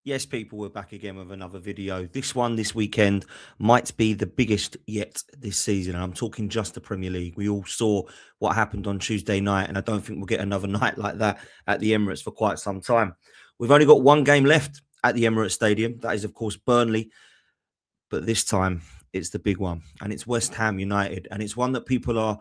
Yes, people, we're back again with another video. This one this weekend might be the biggest yet this season. And I'm talking just the Premier League. We all saw what happened on Tuesday night, and I don't think we'll get another night like that at the Emirates for quite some time. We've only got one game left at the Emirates Stadium. That is, of course, Burnley. But this time it's the big one, and it's West Ham United. And it's one that people are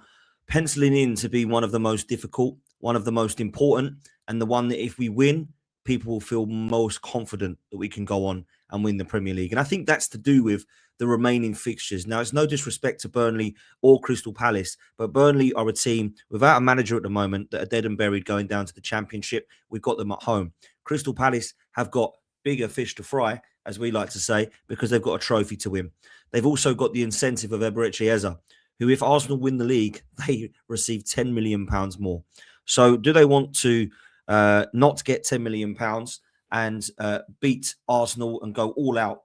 penciling in to be one of the most difficult, one of the most important, and the one that if we win, people will feel most confident that we can go on and win the Premier League. And I think that's to do with the remaining fixtures. Now, it's no disrespect to Burnley or Crystal Palace, but Burnley are a team without a manager at the moment that are dead and buried going down to the Championship. We've got them at home. Crystal Palace have got bigger fish to fry, as we like to say, because they've got a trophy to win. They've also got the incentive of Eberechi Eza, who, if Arsenal win the league, they receive £10 million more. So do they want to not get £10 million and beat Arsenal and go all out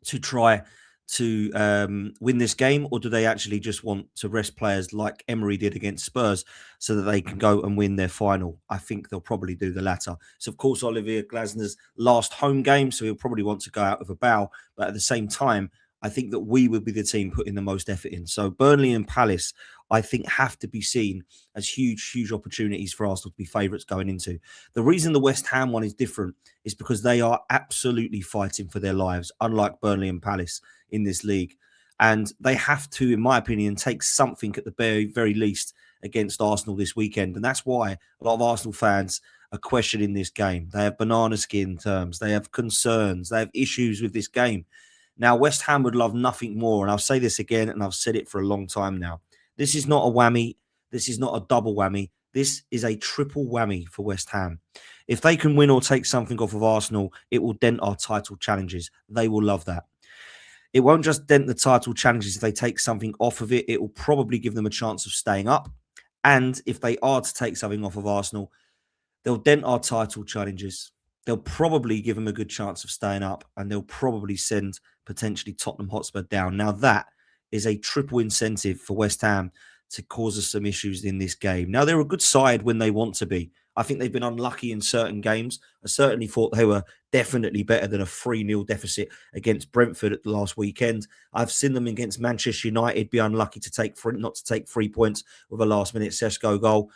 to try to win this game, or do they actually just want to rest players like Emery did against Spurs so that they can go and win their final? I think they'll probably do the latter. So, of course, Olivier Glasner's last home game, so he'll probably want to go out with a bow. But at the same time, I think that we would be the team putting the most effort in. So Burnley and Palace, I think, have to be seen as huge opportunities for Arsenal to be favourites going into. The reason the West Ham one is different is because they are absolutely fighting for their lives, unlike Burnley and Palace in this league. And they have to, in my opinion, take something at the very least against Arsenal this weekend. And that's why a lot of Arsenal fans are questioning this game. They have banana skin terms. They have concerns. They have issues with this game. Now, West Ham would love nothing more, and I'll say this again, and I've said it for a long time now. This is not a whammy. This is not a double whammy. This is a triple whammy for West Ham. If they can win or take something off of Arsenal, it will dent our title challenges. They will love that. It won't just dent the title challenges if they take something off of it. It will probably give them a chance of staying up. And if they are to take something off of Arsenal, they'll dent our title challenges. They'll probably give them a good chance of staying up, and they'll probably send potentially Tottenham Hotspur down. Now, that is a triple incentive for West Ham to cause us some issues in this game. Now, they're a good side when they want to be. I think they've been unlucky in certain games. I certainly thought they were definitely better than a 3-0 deficit against Brentford at the last weekend. I've seen them against Manchester United be unlucky not to take 3 points with a last-minute Sesko goal.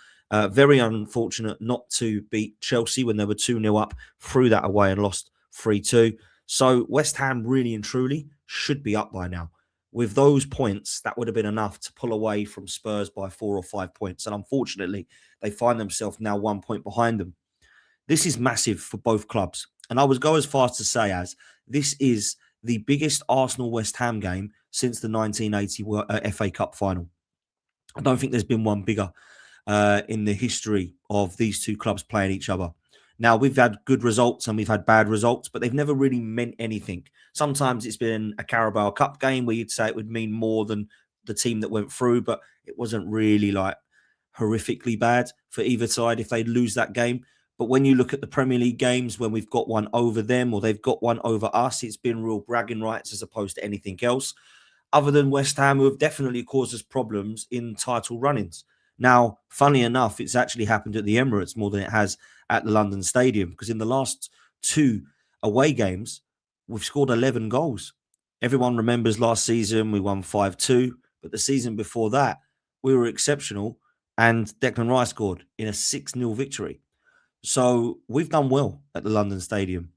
Very unfortunate not to beat Chelsea when they were 2-0 up, threw that away and lost 3-2. So West Ham really and truly should be up by now. With those points, that would have been enough to pull away from Spurs by 4 or 5 points. And unfortunately, they find themselves now 1 point behind them. This is massive for both clubs. And I would go as far as to say as this is the biggest Arsenal-West Ham game since the 1980 FA Cup final. I don't think there's been one bigger in the history of these two clubs playing each other. Now, we've had good results and we've had bad results, but they've never really meant anything. Sometimes it's been a Carabao Cup game where you'd say it would mean more than the team that went through, but it wasn't really like horrifically bad for either side if they lose that game. But when you look at the Premier League games, when we've got one over them or they've got one over us, it's been real bragging rights as opposed to anything else, other than West Ham, who have definitely caused us problems in title run-ins. Now, funny enough, it's actually happened at the Emirates more than it has at the London Stadium, because in the last 2 away games, we've scored 11 goals. Everyone remembers last season we won 5-2, but the season before that, we were exceptional, and Declan Rice scored in a 6-0 victory. So we've done well at the London Stadium.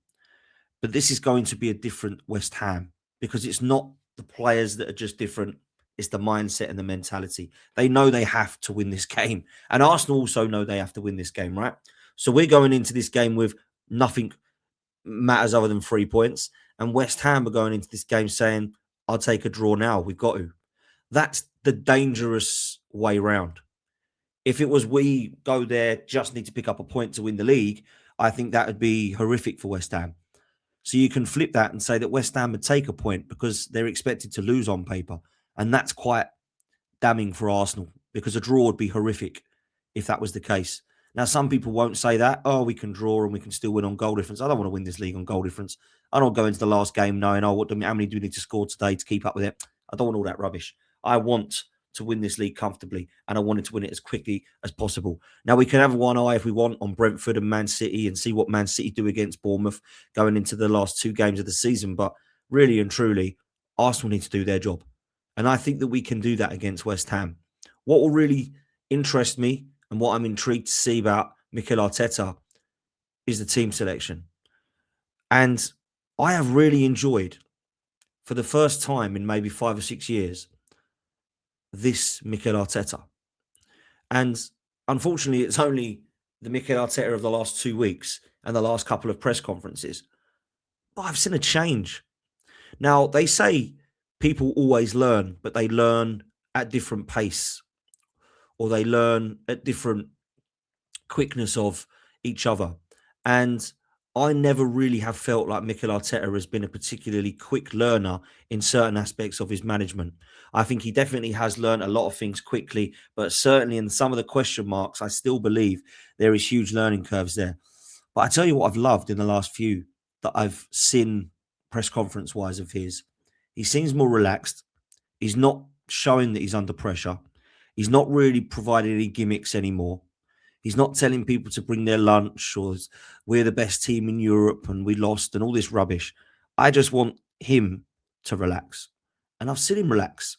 But this is going to be a different West Ham, because it's not the players that are just different. It's the mindset and the mentality. They know they have to win this game. And Arsenal also know they have to win this game, right? So we're going into this game with nothing matters other than 3 points. And West Ham are going into this game saying, I'll take a draw now. We've got to. That's the dangerous way round. If it was we go there, just need to pick up a point to win the league, I think that would be horrific for West Ham. So you can flip that and say that West Ham would take a point because they're expected to lose on paper. And that's quite damning for Arsenal, because a draw would be horrific if that was the case. Now, some people won't say that. Oh, we can draw and we can still win on goal difference. I don't want to win this league on goal difference. I don't go into the last game knowing, how many do we need to score today to keep up with it? I don't want all that rubbish. I want to win this league comfortably, and I wanted to win it as quickly as possible. Now, we can have one eye if we want on Brentford and Man City and see what Man City do against Bournemouth going into the last 2 games of the season, but really and truly, Arsenal need to do their job. And I think that we can do that against West Ham. What will really interest me and what I'm intrigued to see about Mikel Arteta is the team selection. And I have really enjoyed, for the first time in maybe 5 or 6 years, this Mikel Arteta. And unfortunately, it's only the Mikel Arteta of the last 2 weeks and the last couple of press conferences. But I've seen a change. Now, they say people always learn, but they learn at different pace, or they learn at different quickness of each other. And I never really have felt like Mikel Arteta has been a particularly quick learner in certain aspects of his management. I think he definitely has learned a lot of things quickly, but certainly in some of the question marks, I still believe there is huge learning curves there. But I tell you what I've loved in the last few that I've seen press conference wise of his. He seems more relaxed. He's not showing that he's under pressure. He's not really providing any gimmicks anymore. He's not telling people to bring their lunch or we're the best team in Europe and we lost and all this rubbish. I just want him to relax. And I've seen him relax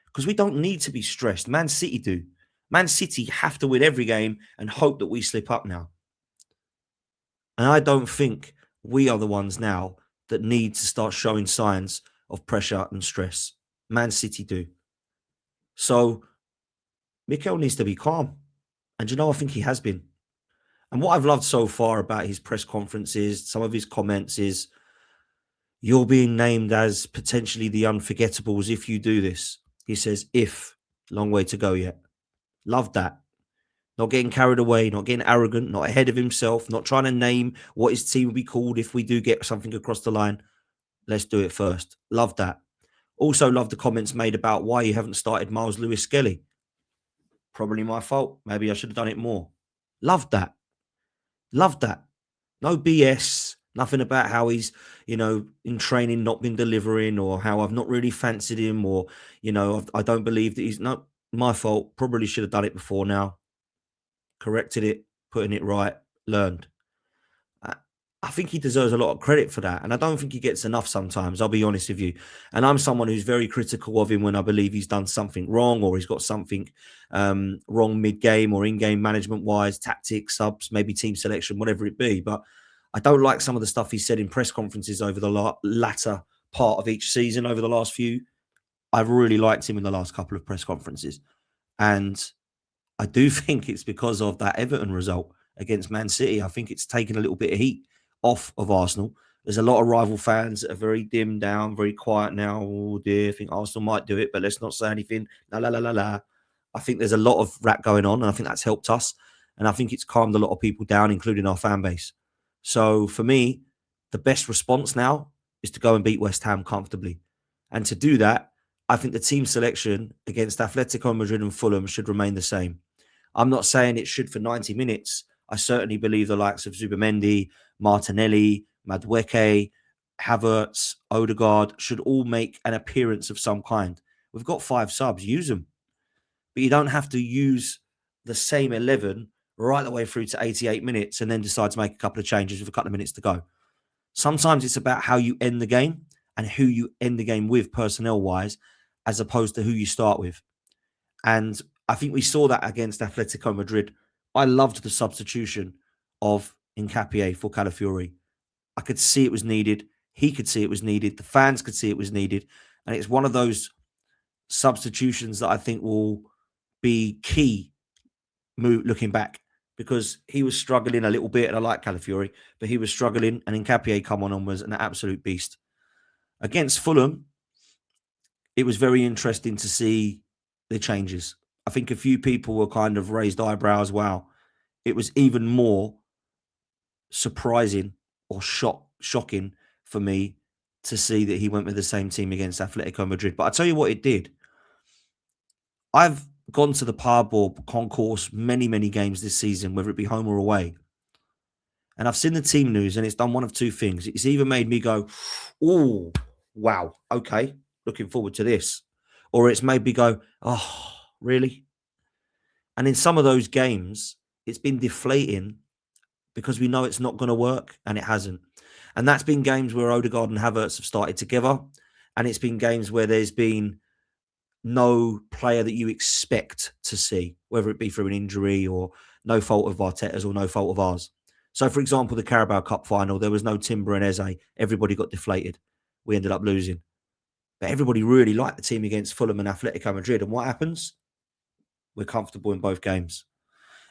because we don't need to be stressed. Man City do. Man City have to win every game and hope that we slip up now. And I don't think we are the ones now that need to start showing signs of pressure and stress. Man City do. So Mikel needs to be calm. And I think he has been. And what I've loved so far about his press conferences, some of his comments is, you're being named as potentially the unforgettables if you do this. He says, if, long way to go yet. Love that. Not getting carried away, not getting arrogant, not ahead of himself, not trying to name what his team will be called if we do get something across the line. Let's do it first. Love that. Also love the comments made about why you haven't started Miles Lewis-Skelly. Probably my fault. Maybe I should have done it more. Love that. Love that. No BS. Nothing about how he's, in training not been delivering, or how I've not really fancied him, or, I don't believe that he's not my fault. Probably should have done it before now. Corrected it, putting it right, learned. I think he deserves a lot of credit for that. And I don't think he gets enough sometimes, I'll be honest with you. And I'm someone who's very critical of him when I believe he's done something wrong, or he's got something wrong mid-game or in-game management-wise, tactics, subs, maybe team selection, whatever it be. But I don't like some of the stuff he said in press conferences over the latter part of each season, over the last few. I've really liked him in the last couple of press conferences. And I do think it's because of that Everton result against Man City. I think it's taken a little bit of heat off of Arsenal. There's a lot of rival fans that are very dimmed down, very quiet now. Oh dear, I think Arsenal might do it, but let's not say anything. La la la la la. I think there's a lot of rat going on, and I think that's helped us. And I think it's calmed a lot of people down, including our fan base. So for me, the best response now is to go and beat West Ham comfortably. And to do that, I think the team selection against Atletico Madrid and Fulham should remain the same. I'm not saying it should for 90 minutes. I certainly believe the likes of Zubimendi, Martinelli, Madueke, Havertz, Odegaard should all make an appearance of some kind. We've got 5 subs, use them. But you don't have to use the same 11 right the way through to 88 minutes and then decide to make a couple of changes with a couple of minutes to go. Sometimes it's about how you end the game and who you end the game with personnel-wise, as opposed to who you start with. And I think we saw that against Atletico Madrid. I loved the substitution of Nkapie for Calafiori. I could see it was needed. He could see it was needed. The fans could see it was needed. And it's one of those substitutions that I think will be key looking back, because he was struggling a little bit, and I like Calafiori, but he was struggling, and Nkapie come on and was an absolute beast. Against Fulham, it was very interesting to see the changes. I think a few people were kind of raised eyebrows. Wow. It was even more surprising or shocking for me to see that he went with the same team against Atletico Madrid. But I tell you what it did. I've gone to the pub or concourse many, many games this season, whether it be home or away. And I've seen the team news, and it's done one of two things. It's either made me go, oh, wow, okay, looking forward to this. Or it's maybe go, oh, really? And in some of those games, it's been deflating because we know it's not going to work, and it hasn't. And that's been games where Odegaard and Havertz have started together, and it's been games where there's been no player that you expect to see, whether it be through an injury or no fault of Arteta's or no fault of ours. So, for example, the Carabao Cup final, there was no Timber and Eze. Everybody got deflated. We ended up losing. But everybody really liked the team against Fulham and Atletico Madrid. And what happens? We're comfortable in both games.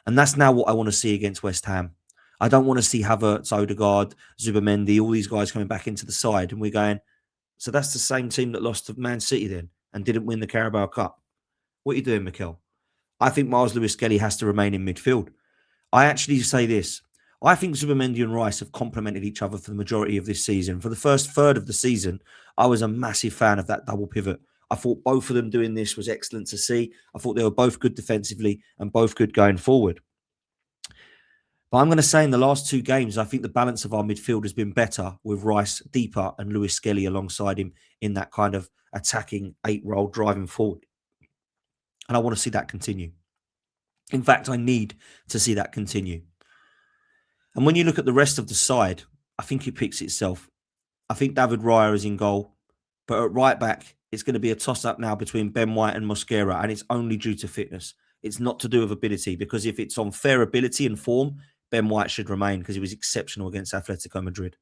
And that's now what I want to see against West Ham. I don't want to see Havertz, Odegaard, Zubimendi, all these guys coming back into the side. And we're going, so that's the same team that lost to Man City then and didn't win the Carabao Cup. What are you doing, Mikel? I think Miles Lewis-Skelly has to remain in midfield. I actually say this. I think Zubimendi and Rice have complemented each other for the majority of this season. For the first third of the season, I was a massive fan of that double pivot. I thought both of them doing this was excellent to see. I thought they were both good defensively and both good going forward. But I'm going to say in the last two games, I think the balance of our midfield has been better with Rice deeper and Lewis-Skelly alongside him in that kind of attacking 8-role driving forward. And I want to see that continue. In fact, I need to see that continue. And when you look at the rest of the side, I think it picks itself. I think David Raya is in goal. But at right back, it's going to be a toss-up now between Ben White and Mosquera, and it's only due to fitness. It's not to do with ability, because if it's on fair ability and form, Ben White should remain because he was exceptional against Atletico Madrid.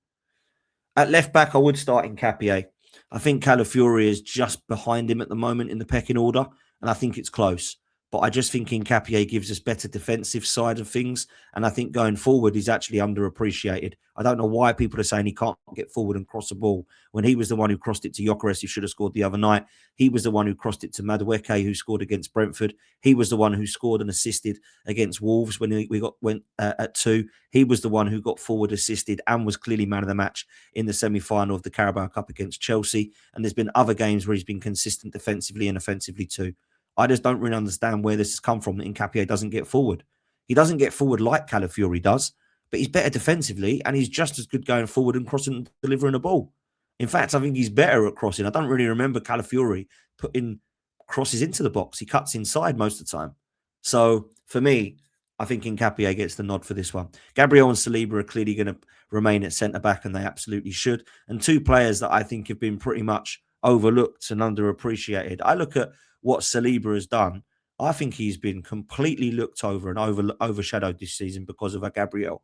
At left back, I would start in Capier. I think Calafiori is just behind him at the moment in the pecking order, and I think it's close. But I just think Capier gives us better defensive side of things, and I think going forward, he's actually underappreciated. I don't know why people are saying he can't get forward and cross a ball when he was the one who crossed it to Gyökeres, who should have scored the other night. He was the one who crossed it to Madueke, who scored against Brentford. He was the one who scored and assisted against Wolves when we went at 2. He was the one who got forward assisted and was clearly man of the match in the semi-final of the Carabao Cup against Chelsea. And there's been other games where he's been consistent defensively and offensively too. I just don't really understand where this has come from that Nketiah doesn't get forward. He doesn't get forward like Calafiori does, but he's better defensively and he's just as good going forward and crossing and delivering a ball. In fact, I think he's better at crossing. I don't really remember Calafiori putting crosses into the box. He cuts inside most of the time. So for me, I think Nketiah gets the nod for this one. Gabriel and Saliba are clearly going to remain at centre-back, and they absolutely should. And two players that I think have been pretty much overlooked and underappreciated. I look at what Saliba has done. I think he's been completely looked over and overshadowed this season because of Gabriel.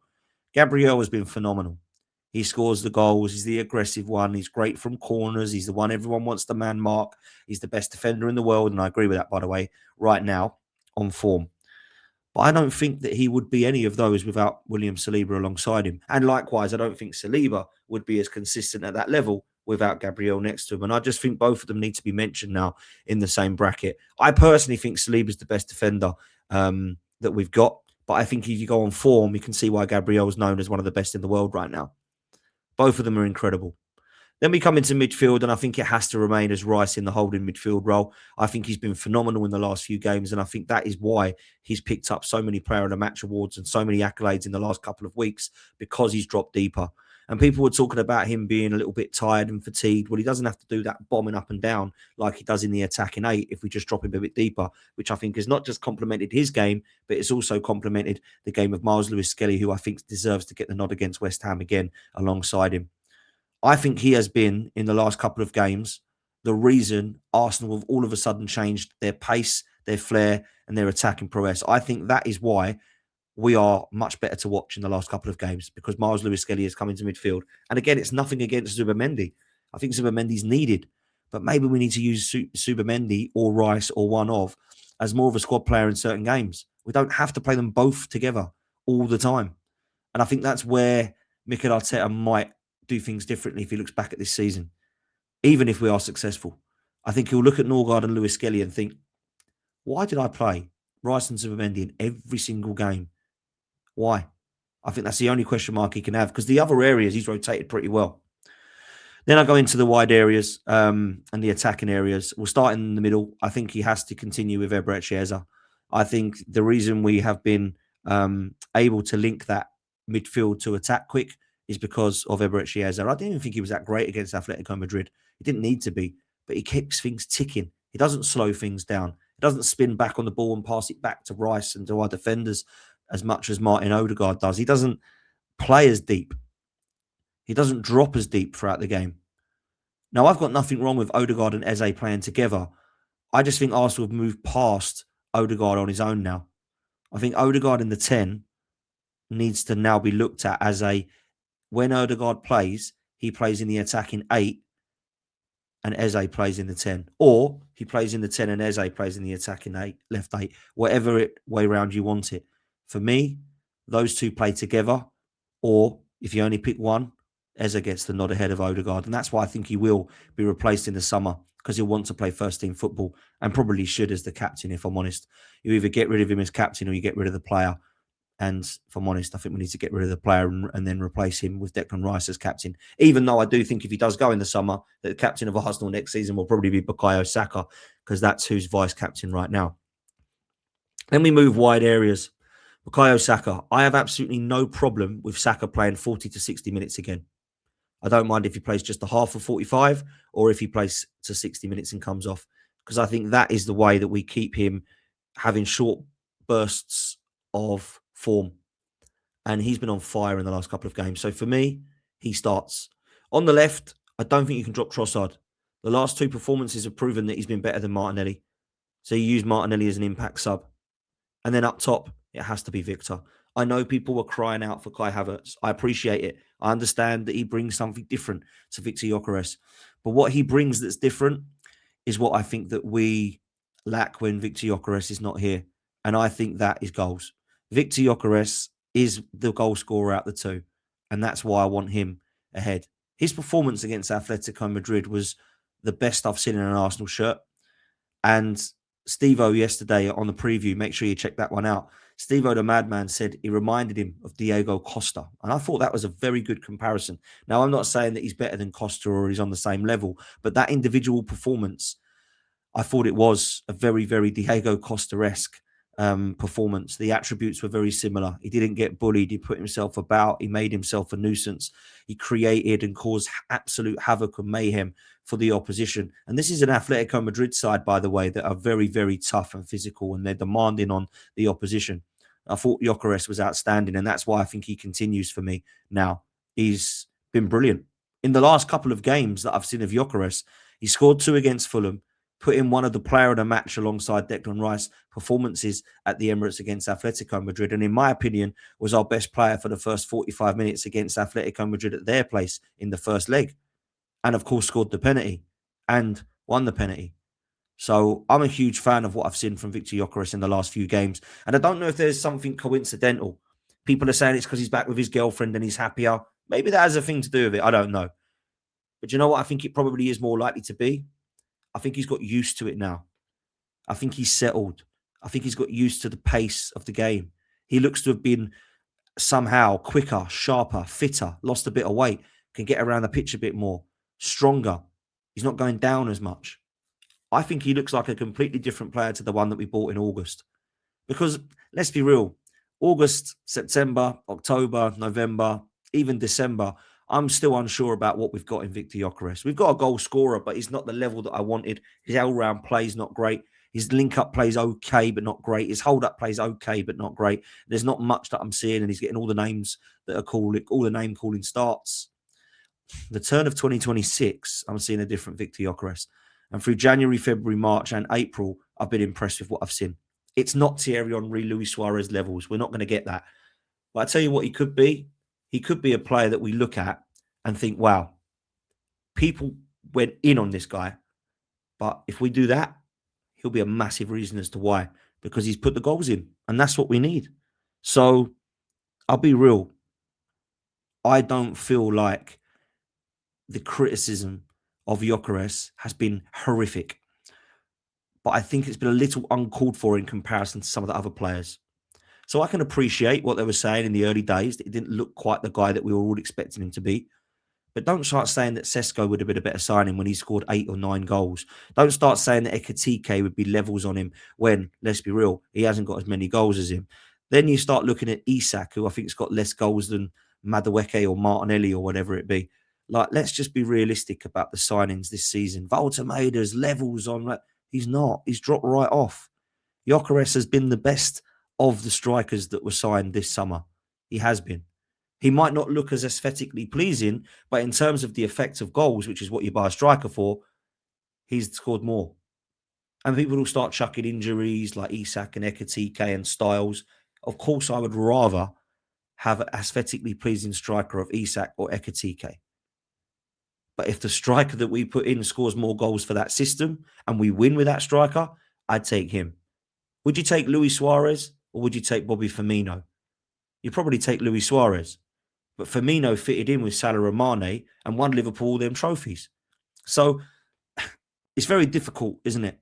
Gabriel has been phenomenal. He scores the goals. He's the aggressive one. He's great from corners. He's the one everyone wants to man mark. He's the best defender in the world. And I agree with that, by the way, right now on form. But I don't think that he would be any of those without William Saliba alongside him. And likewise, I don't think Saliba would be as consistent at that level without Gabriel next to him. And I just think both of them need to be mentioned now in the same bracket. I personally think Saliba's the best defender that we've got. But I think if you go on form, you can see why Gabriel is known as one of the best in the world right now. Both of them are incredible. Then we come into midfield, and I think it has to remain as Rice in the holding midfield role. I think he's been phenomenal in the last few games, and I think that is why he's picked up so many Player of the Match awards and so many accolades in the last couple of weeks, because he's dropped deeper. And people were talking about him being a little bit tired and fatigued. Well, he doesn't have to do that bombing up and down like he does in the attacking 8 if we just drop him a bit deeper, which I think has not just complemented his game, but it's also complemented the game of Miles Lewis-Skelly, who I think deserves to get the nod against West Ham again alongside him. I think he has been, in the last couple of games, the reason Arsenal have all of a sudden changed their pace, their flair, and their attacking prowess. I think that is why we are much better to watch in the last couple of games, because Miles Lewis-Skelly has come into midfield. And again, it's nothing against Zubimendi. I think Zubimendi's needed, but maybe we need to use Zubimendi or Rice or one of as more of a squad player in certain games. We don't have to play them both together all the time. And I think that's where Mikel Arteta might do things differently if he looks back at this season, even if we are successful. I think he'll look at Norgard and Lewis-Skelly and think, why did I play Rice and Zubimendi in every single game? Why? I think that's the only question mark he can have, because the other areas he's rotated pretty well. Then I go into the wide areas and the attacking areas. We'll start in the middle. I think he has to continue with Gyökeres. I think the reason we have been able to link that midfield to attack quick is because of Gyökeres. I didn't even think he was that great against Atletico Madrid. He didn't need to be, but he keeps things ticking. He doesn't slow things down. He doesn't spin back on the ball and pass it back to Rice and to our defenders as much as Martin Odegaard does. He doesn't play as deep. He doesn't drop as deep throughout the game. Now, I've got nothing wrong with Odegaard and Eze playing together. I just think Arsenal have moved past Odegaard on his own now. I think Odegaard in the 10 needs to now be looked at as when Odegaard plays, he plays in the attacking 8 and Eze plays in the 10. Or he plays in the 10 and Eze plays in the attacking 8, left 8, whatever way round you want it. For me, those two play together. Or if you only pick one, Eze gets the nod ahead of Odegaard. And that's why I think he will be replaced in the summer, because he'll want to play first team football and probably should as the captain, if I'm honest. You either get rid of him as captain or you get rid of the player. And if I'm honest, I think we need to get rid of the player and then replace him with Declan Rice as captain. Even though I do think if he does go in the summer, that the captain of Arsenal next season will probably be Bukayo Saka, because that's who's vice captain right now. Then we move wide areas. Bukayo Saka. I have absolutely no problem with Saka playing 40 to 60 minutes again. I don't mind if he plays just a half of 45 or if he plays to 60 minutes and comes off, because I think that is the way that we keep him having short bursts of form. And he's been on fire in the last couple of games. So for me, he starts. On the left, I don't think you can drop Trossard. The last 2 performances have proven that he's been better than Martinelli. So you use Martinelli as an impact sub. And then up top, it has to be Victor. I know people were crying out for Kai Havertz. I appreciate it. I understand that he brings something different to Victor Gyökeres. But what he brings that's different is what I think that we lack when Victor Gyökeres is not here. And I think that is goals. Victor Gyökeres is the goal scorer out the 2. And that's why I want him ahead. His performance against Atletico Madrid was the best I've seen in an Arsenal shirt. And Steve-O yesterday on the preview, make sure you check that one out. Steve-O the Madman said he reminded him of Diego Costa. And I thought that was a very good comparison. Now, I'm not saying that he's better than Costa or he's on the same level, but that individual performance, I thought it was a very, very Diego Costa-esque performance. The attributes were very similar. He didn't get bullied. He put himself about. He made himself a nuisance. He created and caused absolute havoc and mayhem for the opposition. And this is an Atletico Madrid side, by the way, that are very, very tough and physical, and they're demanding on the opposition. I thought Gyökeres was outstanding, and that's why I think he continues for me now. He's been brilliant. In the last couple of games that I've seen of Gyökeres, he scored 2 against Fulham, put in one of the player of the match alongside Declan Rice performances at the Emirates against Atletico Madrid, and in my opinion, was our best player for the first 45 minutes against Atletico Madrid at their place in the first leg. And of course, scored the penalty and won the penalty. So I'm a huge fan of what I've seen from Victor Gyökeres in the last few games. And I don't know if there's something coincidental. People are saying it's because he's back with his girlfriend and he's happier. Maybe that has a thing to do with it. I don't know. But you know what I think it probably is more likely to be? I think he's got used to it now. I think he's settled. I think he's got used to the pace of the game. He looks to have been somehow quicker, sharper, fitter, lost a bit of weight, can get around the pitch a bit more, stronger. He's not going down as much. I think he looks like a completely different player to the one that we bought in August. Because let's be real, August, September, October, November, even December, I'm still unsure about what we've got in Victor Gyökeres. We've got a goal scorer, but he's not the level that I wanted. His all-round play is not great. His link-up plays okay, but not great. His hold-up plays okay, but not great. There's not much that I'm seeing, and he's getting all the names that are calling, all the name-calling starts. The turn of 2026, I'm seeing a different Victor Gyökeres. And through January, February, March, and April, I've been impressed with what I've seen. It's not Thierry Henry, Luis Suarez levels. We're not going to get that. But I tell you what he could be. He could be a player that we look at and think, wow, people went in on this guy. But if we do that, he'll be a massive reason as to why. Because he's put the goals in. And that's what we need. So I'll be real. I don't feel like the criticism of Gyökeres has been horrific. But I think it's been a little uncalled for in comparison to some of the other players. So I can appreciate what they were saying in the early days, that he didn't look quite the guy that we were all expecting him to be. But don't start saying that Sesko would have been a better signing when he scored 8 or 9 goals. Don't start saying that Ekitike would be levels on him when, let's be real, he hasn't got as many goals as him. Then you start looking at Isak, who I think has got less goals than Madueke or Martinelli or whatever it be. Like, let's just be realistic about the signings this season. Volta Maida's levels on that. He's not. He's dropped right off. Gyökeres has been the best of the strikers that were signed this summer. He has been. He might not look as aesthetically pleasing, but in terms of the effect of goals, which is what you buy a striker for, he's scored more. And people will start chucking injuries like Isak and Ekitike and Styles. Of course, I would rather have an aesthetically pleasing striker of Isak or Ekitike. But if the striker that we put in scores more goals for that system and we win with that striker, I'd take him. Would you take Luis Suarez or would you take Bobby Firmino? You'd probably take Luis Suarez. But Firmino fitted in with Salah and Mane and won Liverpool all them trophies. So it's very difficult, isn't it?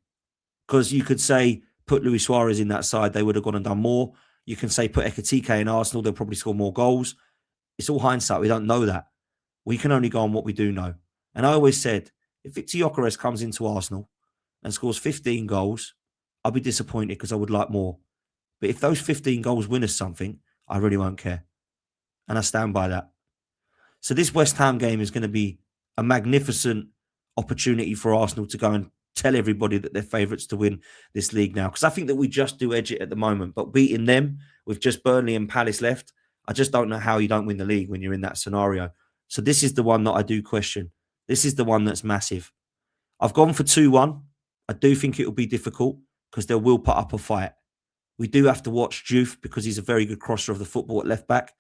Because you could say, put Luis Suarez in that side, they would have gone and done more. You can say, put Ekitike in Arsenal, they'll probably score more goals. It's all hindsight. We don't know that. We can only go on what we do know. And I always said, if Victor Gyökeres comes into Arsenal and scores 15 goals, I'll be disappointed because I would like more. But if those 15 goals win us something, I really won't care. And I stand by that. So this West Ham game is going to be a magnificent opportunity for Arsenal to go and tell everybody that they're favourites to win this league now. Because I think that we just do edge it at the moment. But beating them with just Burnley and Palace left, I just don't know how you don't win the league when you're in that scenario. So this is the one that I do question. This is the one that's massive. I've gone for 2-1. I do think it will be difficult because they will put up a fight. We do have to watch Juve because he's a very good crosser of the football at left back.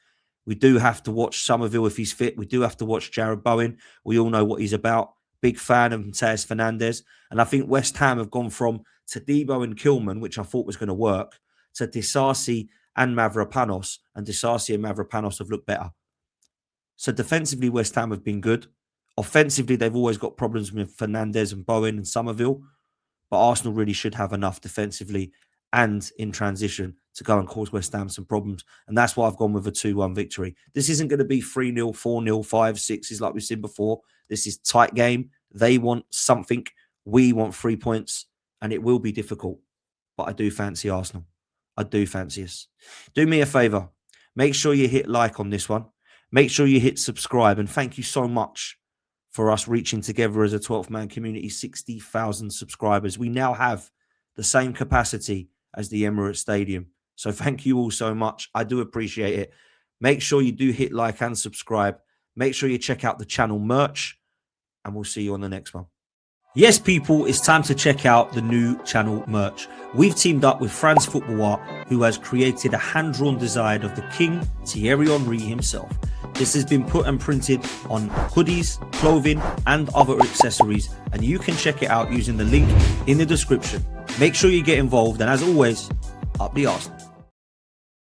We do have to watch Somerville if he's fit. We do have to watch Jared Bowen. We all know what he's about. Big fan of Mateus Fernandes. And I think West Ham have gone from Todibo and Kilman, which I thought was going to work, to Disasi and Mavropanos. And Disasi and Mavropanos have looked better. So defensively, West Ham have been good. Offensively, they've always got problems with Fernandes and Bowen and Somerville. But Arsenal really should have enough defensively and in transition to go and cause West Ham some problems. And that's why I've gone with a 2-1 victory. This isn't going to be 3-0, 4-0, 5-6 like we've seen before. This is tight game. They want something. We want 3 points. And it will be difficult. But I do fancy Arsenal. I do fancy us. Do me a favour. Make sure you hit like on this one. Make sure you hit subscribe. And thank you so much for us reaching together as a 12-man community, 60,000 subscribers. We now have the same capacity as the Emirates Stadium. So thank you all so much. I do appreciate it. Make sure you do hit like and subscribe. Make sure you check out the channel merch. And we'll see you on the next one. Yes, people, it's time to check out the new channel merch. We've teamed up with France Football Art, who has created a hand-drawn design of the King Thierry Henry himself. This has been put and printed on hoodies, clothing, and other accessories, and you can check it out using the link in the description. Make sure you get involved, and as always, up the Arsenal.